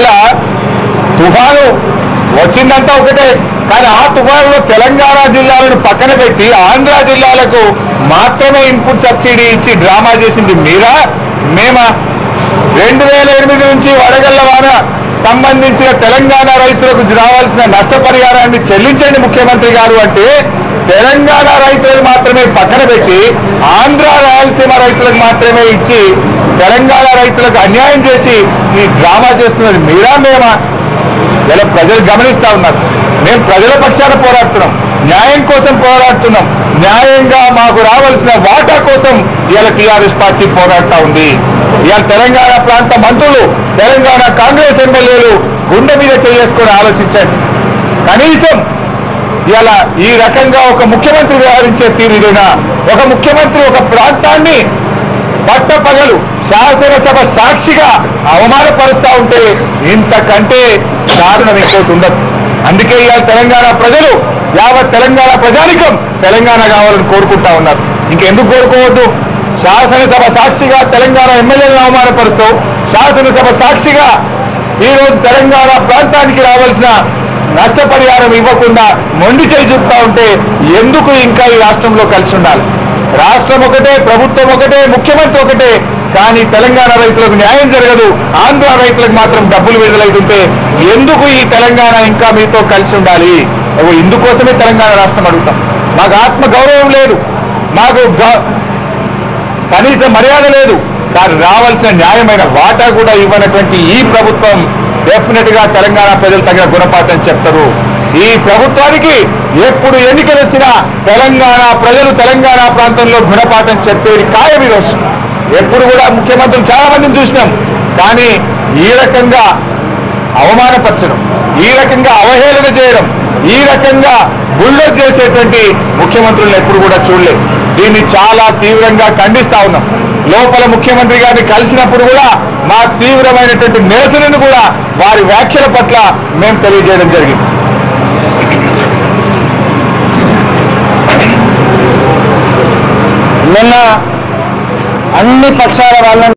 ఇలా తుఫాను వచ్చిందంతా ఒకటే, కానీ ఆ తుఫానులో తెలంగాణ జిల్లాలను పక్కన పెట్టి ఆంధ్ర జిల్లాలకు మాత్రమే ఇన్పుట్ సబ్సిడీ ఇచ్చి డ్రామా చేసింది మీరా మేమా? 2008 నుంచి వడగళ్ల వాన సంబంధించిన తెలంగాణ రైతులకు రావాల్సిన నష్టపరిహారాన్ని చెల్లించండి ముఖ్యమంత్రి గారు అంటే తెలంగాణ రైతులకు మాత్రమే పక్కన పెట్టి ఆంధ్ర రాయలసీమ రైతులకు మాత్రమే ఇచ్చి తెలంగాణ రైతులకు అన్యాయం చేసి ఈ డ్రామా చేస్తున్నది మీరా మేమా? ఇలా ప్రజలు గమనిస్తా ఉన్నారు. మేము ప్రజల పక్షాన పోరాడుతున్నాం, న్యాయం కోసం పోరాడుతున్నాం, న్యాయంగా మాకు రావాల్సిన వాటా కోసం ఇవాళ టీఆర్ఎస్ పార్టీ పోరాడుతూ ఉంది. ఇవాళ తెలంగాణ ప్రాంత మంత్రులు, తెలంగాణ కాంగ్రెస్ ఎమ్మెల్యేలు గుండె మీద చేసుకొని ఆలోచించండి. కనీసం ఇవాళ ఈ రకంగా ఒక ముఖ్యమంత్రి వ్యవహరించే తీరునా? ఒక ముఖ్యమంత్రి ఒక ప్రాంతాన్ని పట్టపగలు శాసనసభ సాక్షిగా అవమానపరుస్తూ ఉంటే ఇంతకంటే దారుణం ఇంకోటి ఉండదు. అందుకే ఇవాళ తెలంగాణ ప్రజలు, యావత్ తెలంగాణ ప్రజానికం తెలంగాణ కావాలని కోరుకుంటా ఉన్నారు. ఇంకెందుకు కోరుకోవద్దు? శాసనసభ సాక్షిగా తెలంగాణ ఎమ్మెల్యేలను అవమానపరుస్తూ, శాసనసభ సాక్షిగా ఈరోజు తెలంగాణ ప్రాంతానికి రావాల్సిన నష్టపరిహారం ఇవ్వకుండా మొండి చేయి చూపుతా ఉంటే ఎందుకు ఇంకా ఈ రాష్ట్రంలో కలిసి ఉండాలి? రాష్ట్రం ఒకటే, ప్రభుత్వం ఒకటే, ముఖ్యమంత్రి ఒకటే, కానీ తెలంగాణ రైతులకు న్యాయం జరగదు, ఆంధ్ర రైతులకు మాత్రం డబ్బులు విడుదలవుతుంటే ఎందుకు ఈ తెలంగాణ ఇంకా మీతో కలిసి ఉండాలి? ఇందుకోసమే తెలంగాణ రాష్ట్రం అడుగుతాం. మాకు ఆత్మ గౌరవం లేదు, మాకు కనీస మర్యాద లేదు, కానీ రావాల్సిన న్యాయమైన వాటా కూడా ఇవ్వనటువంటి ఈ ప్రభుత్వం డెఫినెట్ గా తెలంగాణ ప్రజలు తగిన గుణపాఠం చెప్తారు. ఈ ప్రభుత్వానికి ఎప్పుడు ఎన్నికలు వచ్చినా తెలంగాణ ప్రజలు తెలంగాణ ప్రాంతంలో గుణపాఠం చెప్పేది ఖాయం. ఈరోజు ఎప్పుడు కూడా ముఖ్యమంత్రులు చాలా మందిని చూసినాం, కానీ ఈ రకంగా అవమానపరచడం, ఈ రకంగా అవహేళన చేయడం, ఈ రకంగా బుల్డోజ్ చేసేటువంటి ముఖ్యమంత్రులను ఎప్పుడు కూడా చూడలేదు. దీన్ని చాలా తీవ్రంగా ఖండిస్తా ఉన్నాం. లోపల ముఖ్యమంత్రి గారిని కలిసినప్పుడు కూడా మా తీవ్రమైనటువంటి నిరసనను కూడా వారి వ్యాఖ్యల పట్ల మేము తెలియజేయడం జరిగింది. నిన్న అన్ని పక్షాల వాళ్ళని